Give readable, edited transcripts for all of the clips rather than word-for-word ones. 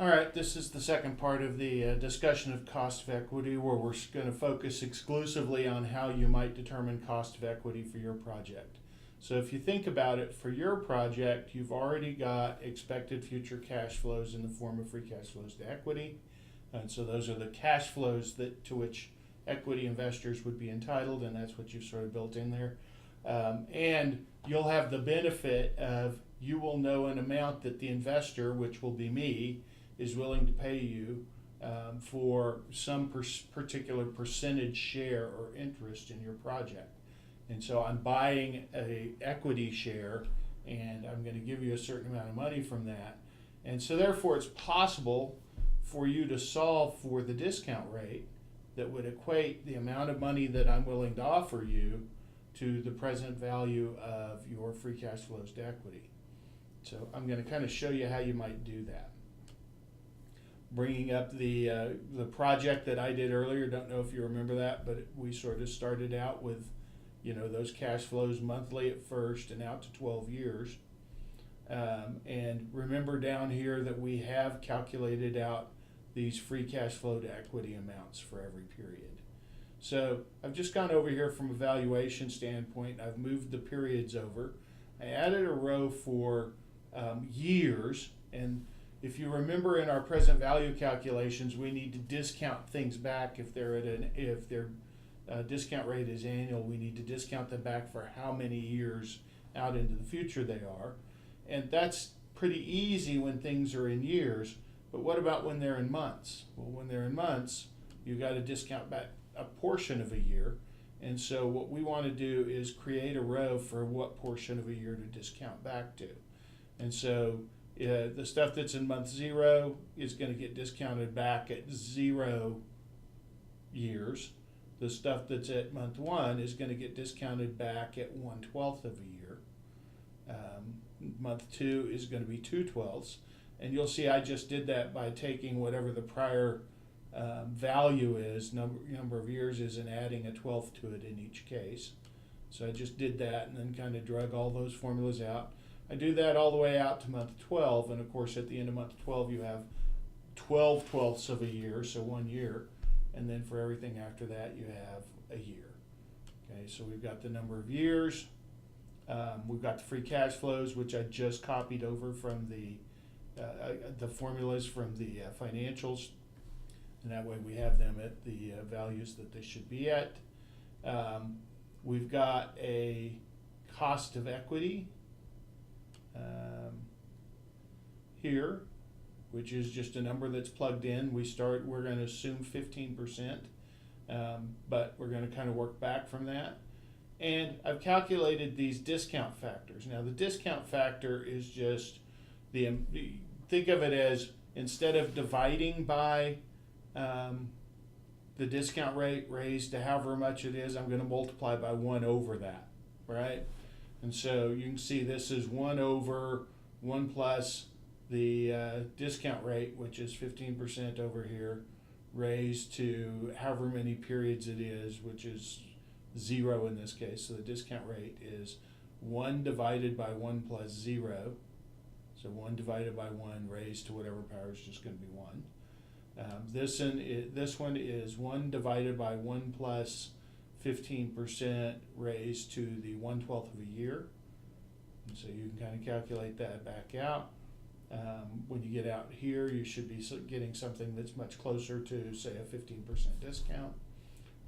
All right, this is the second part of the discussion of cost of equity, where we're going to focus exclusively on how you might determine cost of equity for your project. So if you think about it, for your project, you've already got expected future cash flows in the form of free cash flows to equity. And so those are the cash flows to which equity investors would be entitled, and that's what you've sort of built in there. And you'll have the benefit of, you will know an amount that the investor, which will be me, is willing to pay you for some particular percentage share or interest in your project. And so I'm buying a equity share, and I'm going to give you a certain amount of money from that. And so therefore it's possible for you to solve for the discount rate that would equate the amount of money that I'm willing to offer you to the present value of your free cash flows to equity. So I'm going to kind of show you how you might do that. Bringing up the project that I did earlier, don't know if you remember that, but we sort of started out with, those cash flows monthly at first and out to 12 years. And remember down here that we have calculated out these free cash flow to equity amounts for every period. So I've just gone over here from a valuation standpoint. I've moved the periods over. I added a row for years, and if you remember in our present value calculations, we need to discount things back if their discount rate is annual. We need to discount them back for how many years out into the future they are, and that's pretty easy when things are in years. But what about when they're in months? Well, when they're in months, you got to discount back a portion of a year, and so what we want to do is create a row for what portion of a year to discount back to. And so the stuff that's in month 0 is going to get discounted back at 0 years. The stuff that's at month 1 is going to get discounted back at 1/12 of a year. Month 2 is going to be 2/12. And you'll see I just did that by taking whatever the prior value is, number of years is, and adding a 12th to it in each case. So I just did that and then kind of drug all those formulas out. I do that all the way out to month 12, and of course at the end of month 12 you have 12/12ths of a year, so 1 year, and then for everything after that you have a year. Okay, so we've got the number of years, we've got the free cash flows, which I just copied over from the formulas from the financials, and that way we have them at the values that they should be at. We've got a cost of equity here, which is just a number that's plugged in. We're going to assume 15%, but we're going to kind of work back from that. And I've calculated these discount factors. Now the discount factor is just think of it as, instead of dividing by the discount rate raised to however much it is, I'm going to multiply by 1 over that, right? And so you can see this is 1 over 1 plus the discount rate, which is 15% over here, raised to however many periods it is, which is 0 in this case. So the discount rate is 1 divided by 1 plus 0. So 1 divided by 1 raised to whatever power is just going to be 1. This one is 1 divided by 1 plus 15% raised to the 1/12 of a year. And so you can kind of calculate that back out. When you get out here, you should be getting something that's much closer to, say, a 15% discount.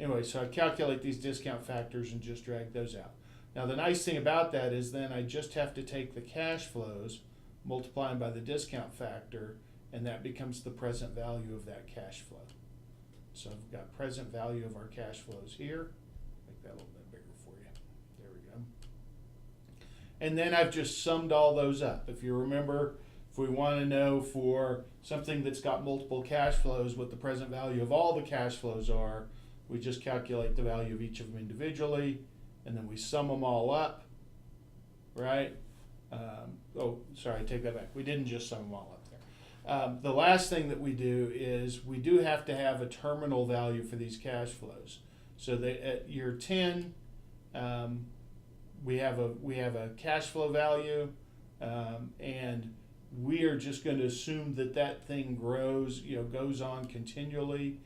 Anyway, so I calculate these discount factors and just drag those out. Now the nice thing about that is then I just have to take the cash flows, multiply them by the discount factor, and that becomes the present value of that cash flow. So I've got present value of our cash flows here. Make that a little bit bigger for you. There we go. And then I've just summed all those up. If you remember, if we want to know for something that's got multiple cash flows what the present value of all the cash flows are, we just calculate the value of each of them individually, and then we sum them all up, right? I take that back. We didn't just sum them all up there. The last thing that we do is we do have to have a terminal value for these cash flows. So that at year 10, we have a cash flow value, and we are just going to assume that that thing grows, goes on continually,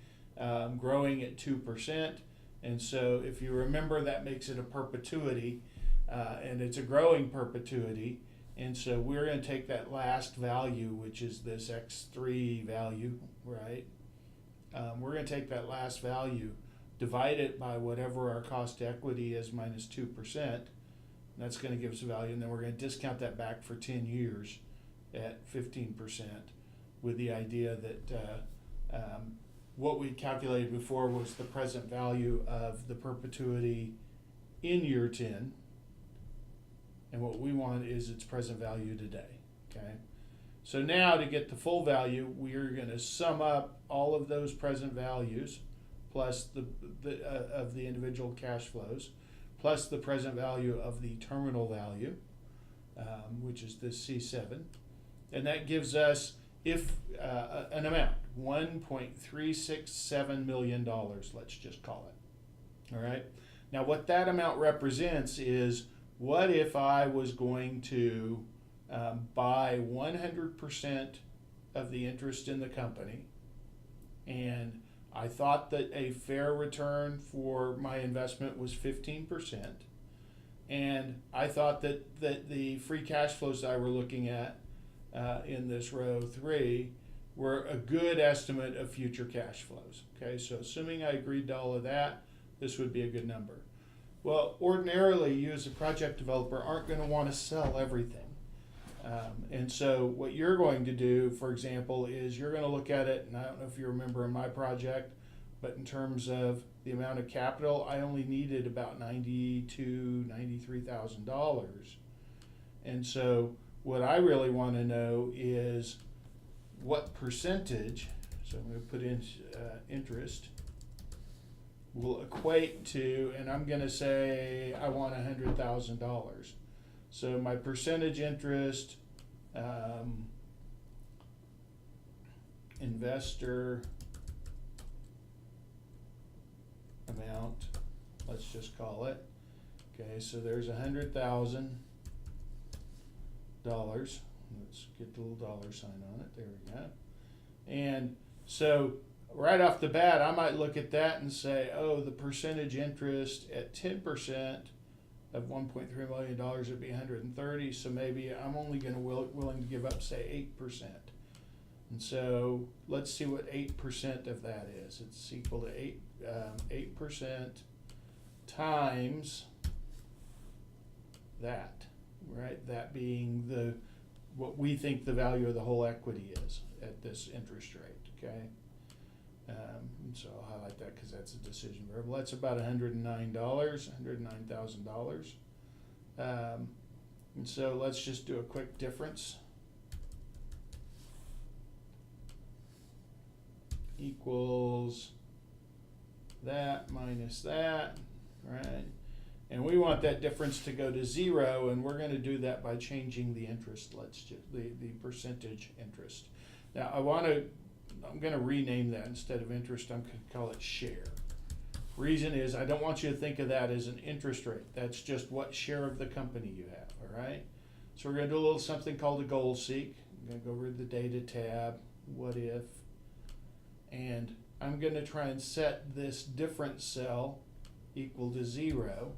growing at 2%. And so if you remember, that makes it a perpetuity, and it's a growing perpetuity. And so we're going to take that last value, which is this X3 value, right? We're going to take that last value, divide it by whatever our cost to equity is minus 2%. That's going to give us a value, and then we're going to discount that back for 10 years at 15%, with the idea that what we calculated before was the present value of the perpetuity in year 10, and what we want is its present value today. Okay, so now to get the full value, we're going to sum up all of those present values plus the of the individual cash flows, plus the present value of the terminal value, which is this C7. And that gives us an amount, $1.367 million, let's just call it. All right. Now, what that amount represents is, what if I was going to buy 100% of the interest in the company, and I thought that a fair return for my investment was 15%, and I thought that the free cash flows that I were looking at in this row 3 were a good estimate of future cash flows. Okay, so assuming I agreed to all of that, this would be a good number. Well, ordinarily, you as a project developer aren't going to want to sell everything. And so what you're going to do, for example, is you're going to look at it, and I don't know if you remember in my project, but in terms of the amount of capital, I only needed about $93,000. And so what I really want to know is what percentage, so I'm going to put in interest, will equate to, and I'm going to say I want $100,000. So my percentage interest, investor amount, let's just call it. Okay, so there's $100,000. Let's get the little dollar sign on it. There we go. And so right off the bat, I might look at that and say, oh, the percentage interest at 10% of $1.3 million would be 130. So maybe I'm only going to willing to give up, say, 8%. And so let's see what 8% of that is. It's equal to 8% times that, right? That being what we think the value of the whole equity is at this interest rate, okay? So I'll highlight that because that's a decision variable. That's about $109,000. And so let's just do a quick difference. Equals that minus that, right? And we want that difference to go to 0, and we're going to do that by changing the interest. The percentage interest. Now I'm going to rename that. Instead of interest, I'm going to call it share. Reason is, I don't want you to think of that as an interest rate. That's just what share of the company you have, all right? So we're going to do a little something called a goal seek. I'm going to go over to the data tab, what if, and I'm going to try and set this difference cell equal to 0,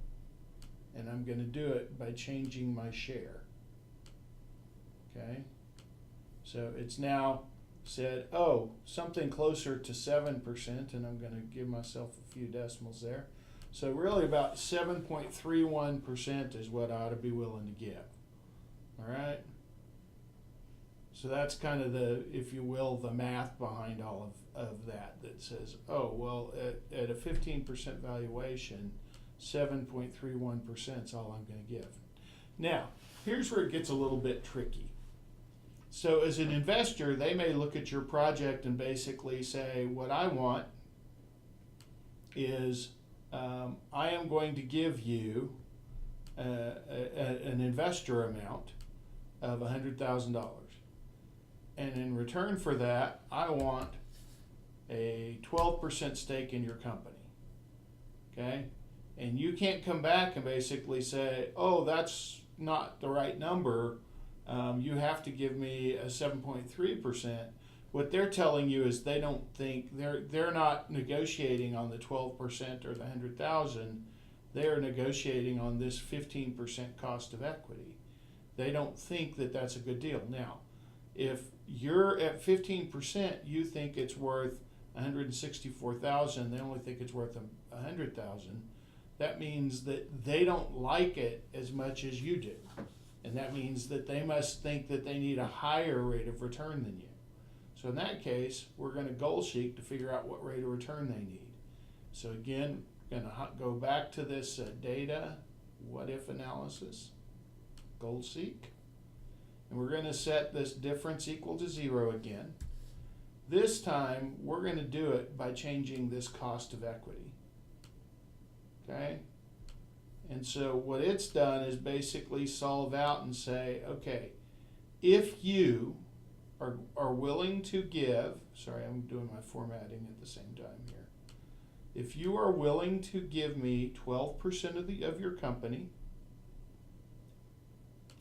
and I'm going to do it by changing my share. Okay? So it's now said, oh, something closer to 7%, and I'm going to give myself a few decimals there. So really about 7.31% is what I ought to be willing to give. All right? So that's kind of the, if you will, the math behind all of that says, oh, well, at a 15% valuation, 7.31% is all I'm going to give. Now, here's where it gets a little bit tricky. So as an investor, they may look at your project and basically say, what I want is I am going to give you an investor amount of $100,000. And in return for that, I want a 12% stake in your company. Okay? And you can't come back and basically say, oh, that's not the right number. you have to give me a 7.3%. What they're telling you is they don't think they're not negotiating on the 12% or the 100,000. They're negotiating on this 15% cost of equity. They don't think that that's a good deal. Now, if you're at 15%, you think it's worth 164,000. They only think it's worth 100,000. That means that they don't like it as much as you do, and that means that they must think that they need a higher rate of return than you. So in that case, we're going to goal seek to figure out what rate of return they need. So again, going to go back to this data, what if analysis, goal seek, and we're going to set this difference equal to 0 again. This time, we're going to do it by changing this cost of equity. Okay? And so what it's done is basically solve out and say, okay, if you are willing to give, sorry, I'm doing my formatting at the same time here. If you are willing to give me 12% of your company,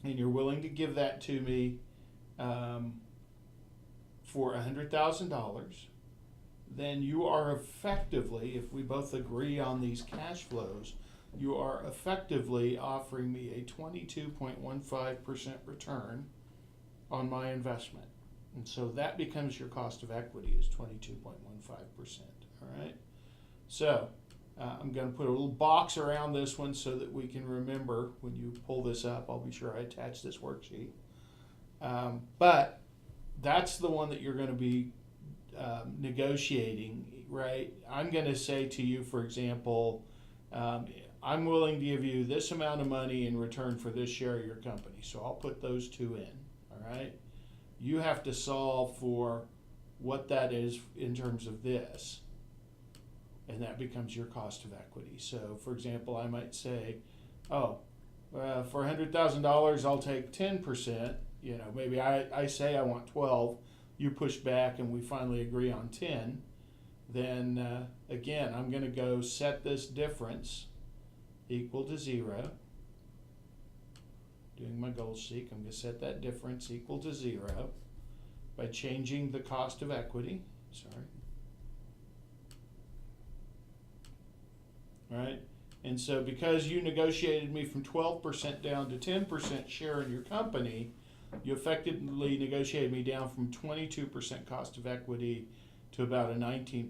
and you're willing to give that to me for $100,000, then you are effectively, if we both agree on these cash flows, you are effectively offering me a 22.15% return on my investment. And so that becomes your cost of equity is 22.15%, all right? So I'm going to put a little box around this one so that we can remember when you pull this up. I'll be sure I attach this worksheet. But that's the one that you're going to be negotiating, right? I'm going to say to you, for example, I'm willing to give you this amount of money in return for this share of your company. So I'll put those two in, all right? You have to solve for what that is in terms of this, and that becomes your cost of equity. So, for example, I might say, for $100,000, I'll take 10%. You know, maybe I say I want 12. You push back, and we finally agree on 10. Then, again, I'm going to go set this difference equal to 0. Doing my goal seek, I'm going to set that difference equal to 0 by changing the cost of equity. Sorry. Right? And so because you negotiated me from 12% down to 10% share in your company, you effectively negotiated me down from 22% cost of equity to about a 19%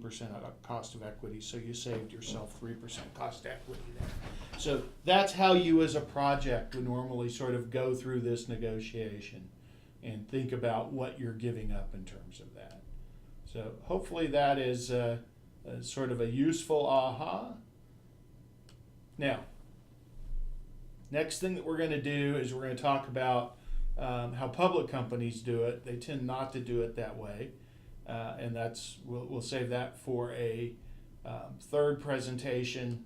cost of equity. So you saved yourself 3% cost equity there. So that's how you as a project would normally sort of go through this negotiation and think about what you're giving up in terms of that. So hopefully that is sort of a useful aha. Now, next thing that we're going to do is we're going to talk about how public companies do it. They tend not to do it that way. And that's we'll save that for a third presentation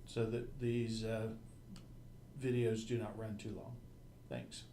so that these videos do not run too long. Thanks.